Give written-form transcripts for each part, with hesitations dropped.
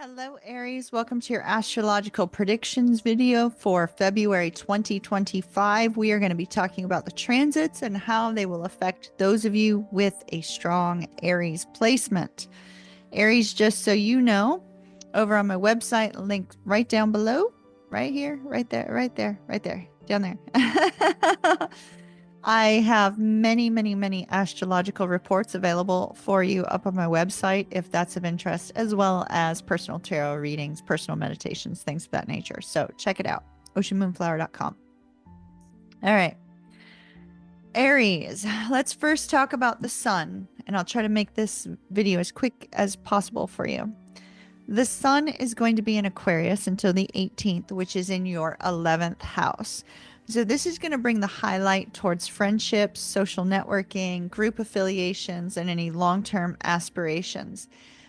Hello, Aries. Welcome to your astrological predictions video for February 2025. We are going to be talking about the transits and how they will affect those of you with a strong Aries placement. Aries, just so you know, over on my website, linked right down below, right here, right there, right there, right there, down there. I have many astrological reports available for you up on my website if that's of interest, as well as personal tarot readings, personal meditations, things of that nature. So check it out, oceanmoonflower.com. All right. Aries, let's first talk about the sun, and I'll try to make this video as quick as possible for you. The sun is going to be in Aquarius until the 18th, which is in your 11th house. So this is going to bring the highlight towards friendships, social networking, group affiliations, and any long-term aspirations.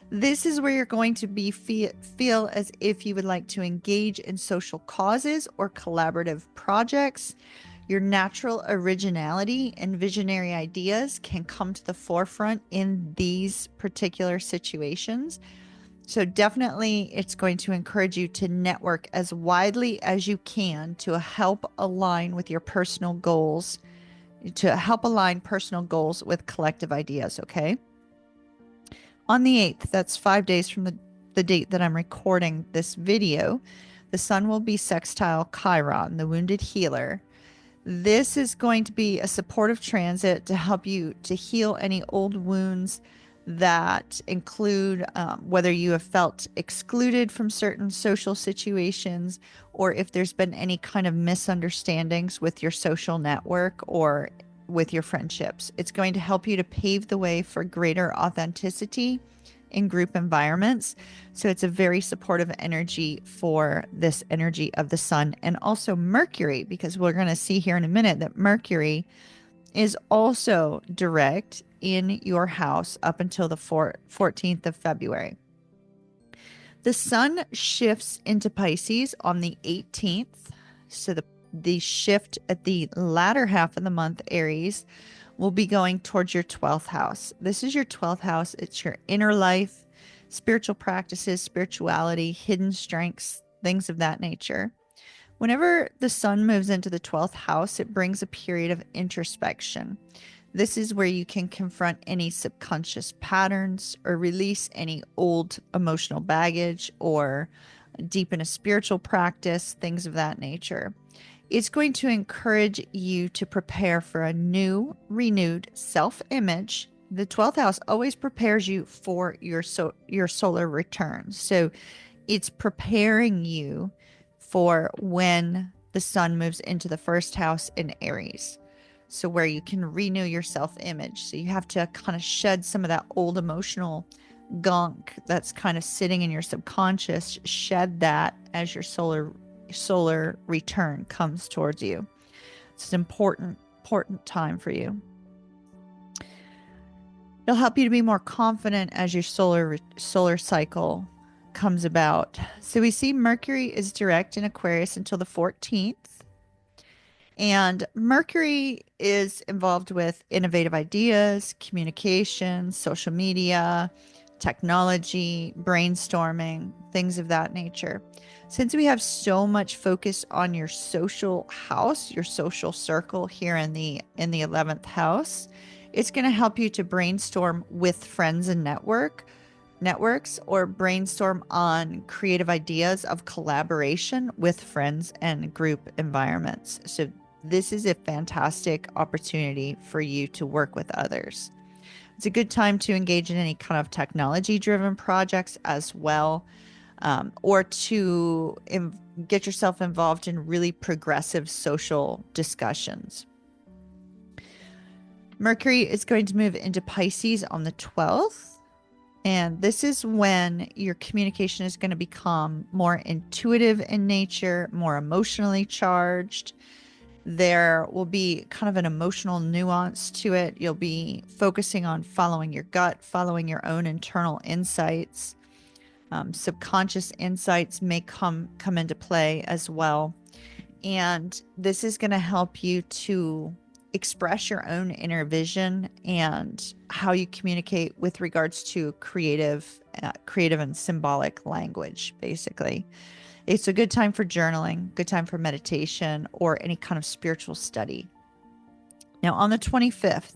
This is where you're going to be feel as if you would like to engage in social causes or collaborative projects. Your natural originality and visionary ideas can come to the forefront in these particular situations. So definitely it's going to encourage you to network as widely as you can to help align with your personal goals, to help align personal goals with collective ideas, okay? On the 8th, that's 5 days from the date that I'm recording this video, the sun will be sextile Chiron, the wounded healer. This is going to be a supportive transit to help you to heal any old wounds that include whether you have felt excluded from certain social situations or if there's been any kind of misunderstandings with your social network or with your friendships. It's going to help you to pave the way for greater authenticity in group environments. So it's a very supportive energy for this energy of the sun and also Mercury, because we're going to see here in a minute that Mercury is also direct in your house up until the 14th of February. The sun shifts into Pisces on the 18th. So the shift at the latter half of the month, Aries, will be going towards your 12th house. This is your 12th house. It's your inner life, spiritual practices, spirituality, hidden strengths, things of that nature. Whenever the sun moves into the 12th house, it brings a period of introspection. This is where you can confront any subconscious patterns or release any old emotional baggage or deepen a spiritual practice, things of that nature. It's going to encourage you to prepare for a new, renewed self-image. The 12th house always prepares you for your solar return. So it's preparing you for when the sun moves into the first house in Aries. So where you can renew your self-image. So you have to kind of shed some of that old emotional gunk that's kind of sitting in your subconscious, shed that as your solar return comes towards you. It's an important time for you. It'll help you to be more confident as your solar cycle comes about. So we see Mercury is direct in Aquarius until the 14th. And Mercury is involved with innovative ideas, communication, social media, technology, brainstorming, things of that nature. Since we have so much focus on your social house, your social circle here in the 11th house, it's going to help you to brainstorm with friends and networks or brainstorm on creative ideas of collaboration with friends and group environments. So this is a fantastic opportunity for you to work with others. It's a good time to engage in any kind of technology-driven projects as well, or to get yourself involved in really progressive social discussions. Mercury is going to move into Pisces on the 12th. And this is when your communication is going to become more intuitive in nature, more emotionally charged. There will be kind of an emotional nuance to it. You'll be focusing on following your gut, following your own internal insights. Subconscious insights may come into play as well. And this is going to help you to express your own inner vision and how you communicate with regards to creative and symbolic language, basically. It's a good time for journaling, good time for meditation, or any kind of spiritual study. Now, on the 25th,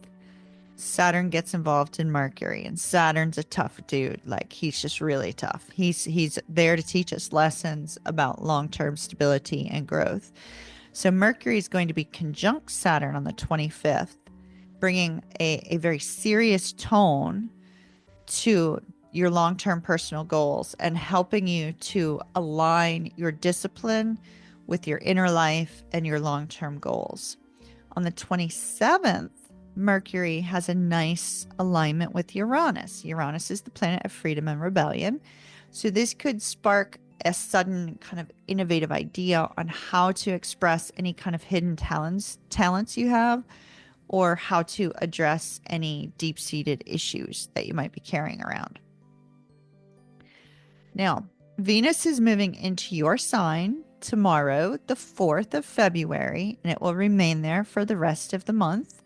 Saturn gets involved in Mercury, and Saturn's a tough dude. Like, he's just really tough. He's there to teach us lessons about long-term stability and growth. So Mercury is going to be conjunct Saturn on the 25th, bringing a very serious tone to your long-term personal goals and helping you to align your discipline with your inner life and your long-term goals. On the 27th, Mercury has a nice alignment with Uranus. Uranus is the planet of freedom and rebellion. So this could spark a sudden kind of innovative idea on how to express any kind of hidden talents you have, or how to address any deep-seated issues that you might be carrying around. Now, Venus is moving into your sign tomorrow, the 4th of February, and it will remain there for the rest of the month.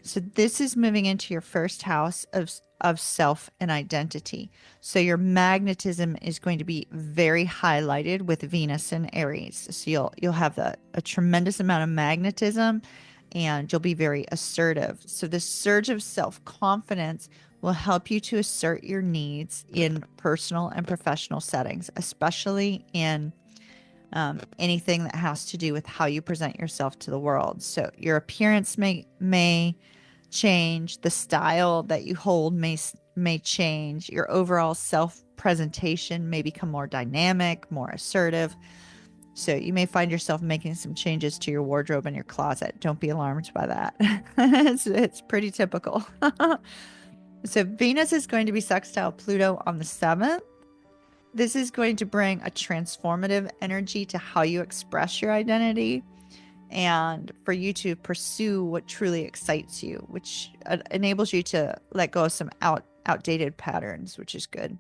So this is moving into your first house of self and identity. So your magnetism is going to be very highlighted with Venus and Aries. So you'll have a tremendous amount of magnetism, and you'll be very assertive. So this surge of self-confidence will help you to assert your needs in personal and professional settings, especially in anything that has to do with how you present yourself to the world. So your appearance may change, the style that you hold may change, your overall self-presentation may become more dynamic, more assertive. So you may find yourself making some changes to your wardrobe and your closet. Don't be alarmed by that. It's pretty typical. So Venus is going to be sextile Pluto on the 7th. This is going to bring a transformative energy to how you express your identity and for you to pursue what truly excites you, which enables you to let go of some outdated patterns, which is good.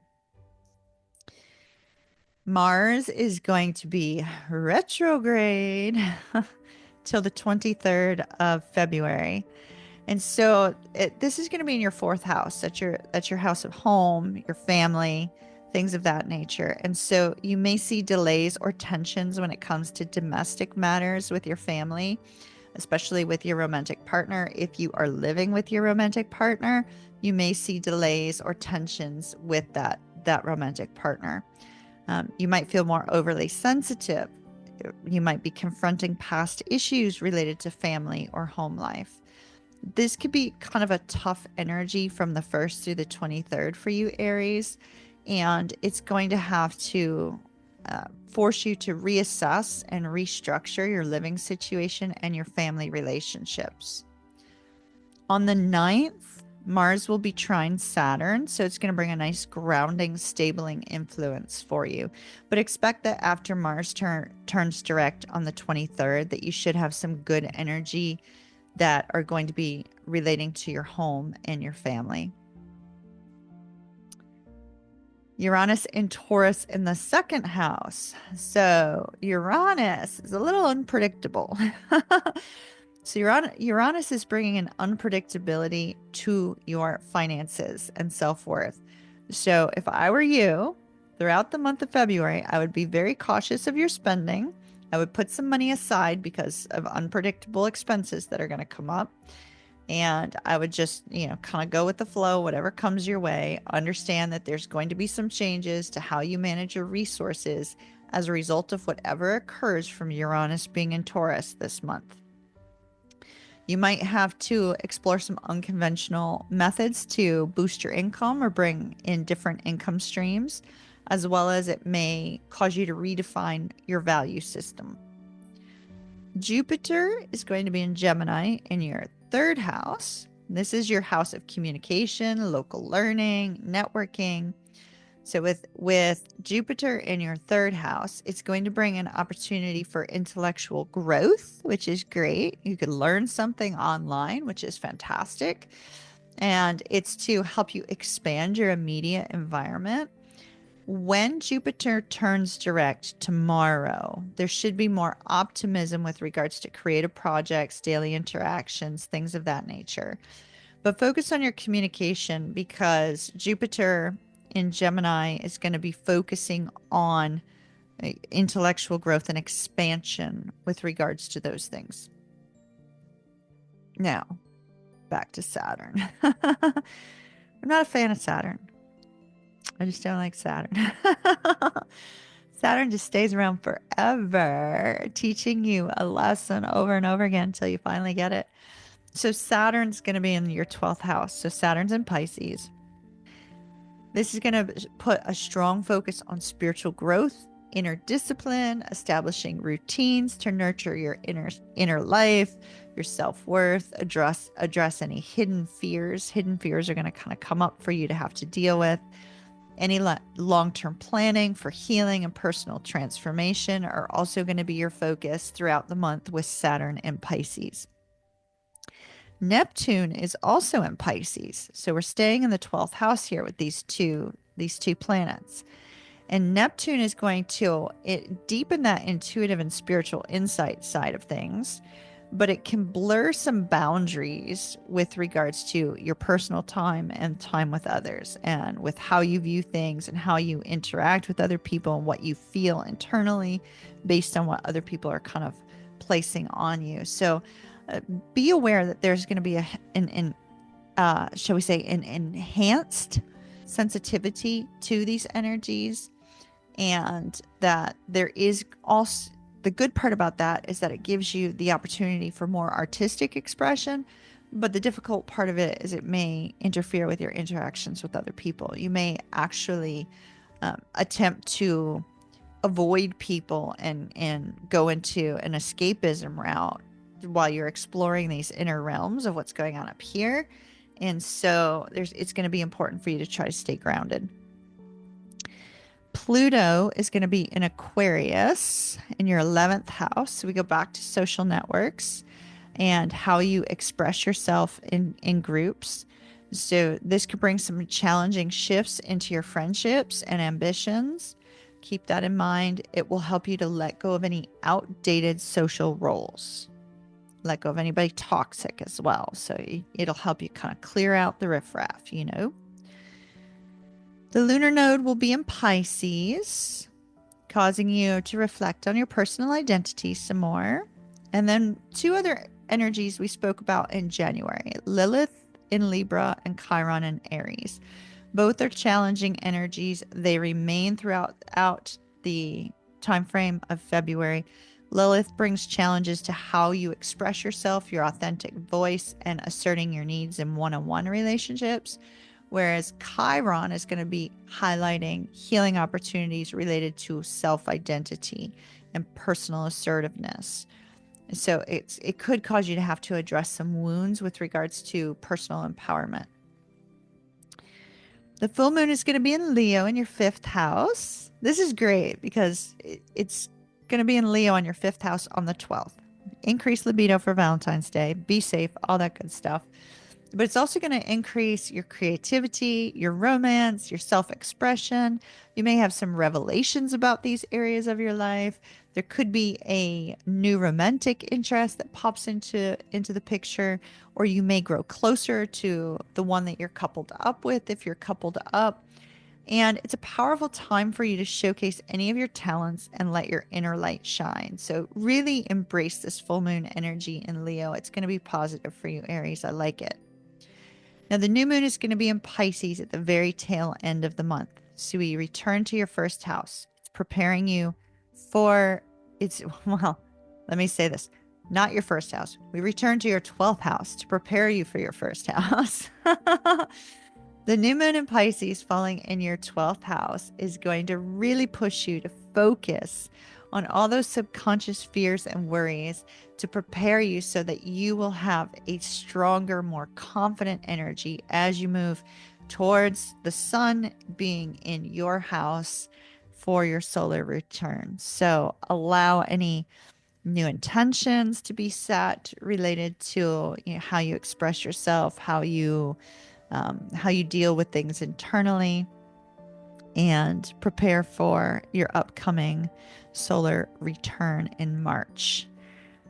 Mars is going to be retrograde till the 23rd of February. And so this is going to be in your 4th house. That's your house of home, your family, things of that nature. And so you may see delays or tensions when it comes to domestic matters with your family, especially with your romantic partner. If you are living with your romantic partner, you may see delays or tensions with that romantic partner. You might feel more overly sensitive. You might be confronting past issues related to family or home life. This could be kind of a tough energy from the 1st through the 23rd for you, Aries, and it's going to have to force you to reassess and restructure your living situation and your family relationships. On the 9th, Mars will be trine Saturn, so it's going to bring a nice grounding, stabling influence for you. But expect that after Mars turns direct on the 23rd, that you should have some good energy that are going to be relating to your home and your family. Uranus in Taurus in the 2nd house. So Uranus is a little unpredictable. So Uranus is bringing an unpredictability to your finances and self-worth. So if I were you, throughout the month of February, I would be very cautious of your spending. I would put some money aside because of unpredictable expenses that are going to come up. And I would just, kind of go with the flow, whatever comes your way. Understand that there's going to be some changes to how you manage your resources as a result of whatever occurs from Uranus being in Taurus this month. You might have to explore some unconventional methods to boost your income or bring in different income streams, as well as it may cause you to redefine your value system. Jupiter is going to be in Gemini in your 3rd house. This is your house of communication, local learning, networking. So with Jupiter in your 3rd house, it's going to bring an opportunity for intellectual growth, which is great. You could learn something online, which is fantastic. And it's to help you expand your immediate environment. when Jupiter turns direct tomorrow, there should be more optimism with regards to creative projects, daily interactions, things of that nature. But focus on your communication, because Jupiter in Gemini is going to be focusing on intellectual growth and expansion with regards to those things. Now, back to Saturn. I'm not a fan of Saturn. I just don't like Saturn. Saturn just stays around forever, teaching you a lesson over and over again until you finally get it. So Saturn's going to be in your 12th house. So Saturn's in Pisces. This is going to put a strong focus on spiritual growth, inner discipline, establishing routines to nurture your inner life, your self-worth, address any hidden fears. Hidden fears are going to kind of come up for you to have to deal with. Any long-term planning for healing and personal transformation are also going to be your focus throughout the month with Saturn in Pisces. Neptune is also in Pisces. So we're staying in the 12th house here with these two planets. And Neptune is going to deepen that intuitive and spiritual insight side of things, but it can blur some boundaries with regards to your personal time and time with others, and with how you view things and how you interact with other people and what you feel internally based on what other people are kind of placing on you. So be aware that there's going to be shall we say, an enhanced sensitivity to these energies, and that there is also the good part about that is that it gives you the opportunity for more artistic expression. But the difficult part of it is it may interfere with your interactions with other people. You may actually attempt to avoid people and go into an escapism route while you're exploring these inner realms of what's going on up here. And so it's going to be important for you to try to stay grounded. Pluto is going to be in Aquarius in your 11th house. So we go back to social networks and how you express yourself in groups. So this could bring some challenging shifts into your friendships and ambitions. Keep that in mind. It will help you to let go of any outdated social roles. Let go of anybody toxic as well. So it'll help you kind of clear out the riffraff, you know. The lunar node will be in Pisces, causing you to reflect on your personal identity some more. And then two other energies we spoke about in January, Lilith in Libra and Chiron in Aries. Both are challenging energies. They remain throughout the time frame of February. Lilith brings challenges to how you express yourself, your authentic voice, and asserting your needs in one-on-one relationships. Whereas Chiron is going to be highlighting healing opportunities related to self-identity and personal assertiveness. So it could cause you to have to address some wounds with regards to personal empowerment. The full moon is going to be in Leo in your 5th house. This is great because it's going to be in Leo on your 5th house on the 12th. Increase libido for Valentine's Day. Be safe, all that good stuff. But it's also going to increase your creativity, your romance, your self-expression. You may have some revelations about these areas of your life. There could be a new romantic interest that pops into the picture, or you may grow closer to the one that you're coupled up with if you're coupled up. And it's a powerful time for you to showcase any of your talents and let your inner light shine. So really embrace this full moon energy in Leo. It's going to be positive for you, Aries. I like it. Now, the new moon is going to be in Pisces at the very tail end of the month. So we return to your 1st house. It's preparing you for well, let me say this, not your 1st house. We return to your 12th house to prepare you for your 1st house. The new moon in Pisces falling in your 12th house is going to really push you to focus on all those subconscious fears and worries to prepare you so that you will have a stronger, more confident energy as you move towards the sun being in your house for your solar return. So allow any new intentions to be set related to how you express yourself, how you deal with things internally. and prepare for your upcoming solar return in March.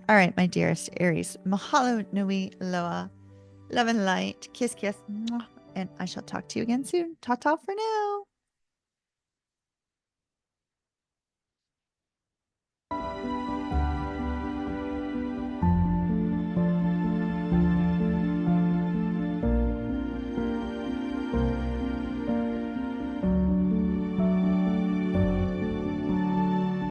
All right, my dearest Aries, mahalo nui loa, love and light, kiss, kiss, mwah, and I shall talk to you again soon. Ta-ta for now.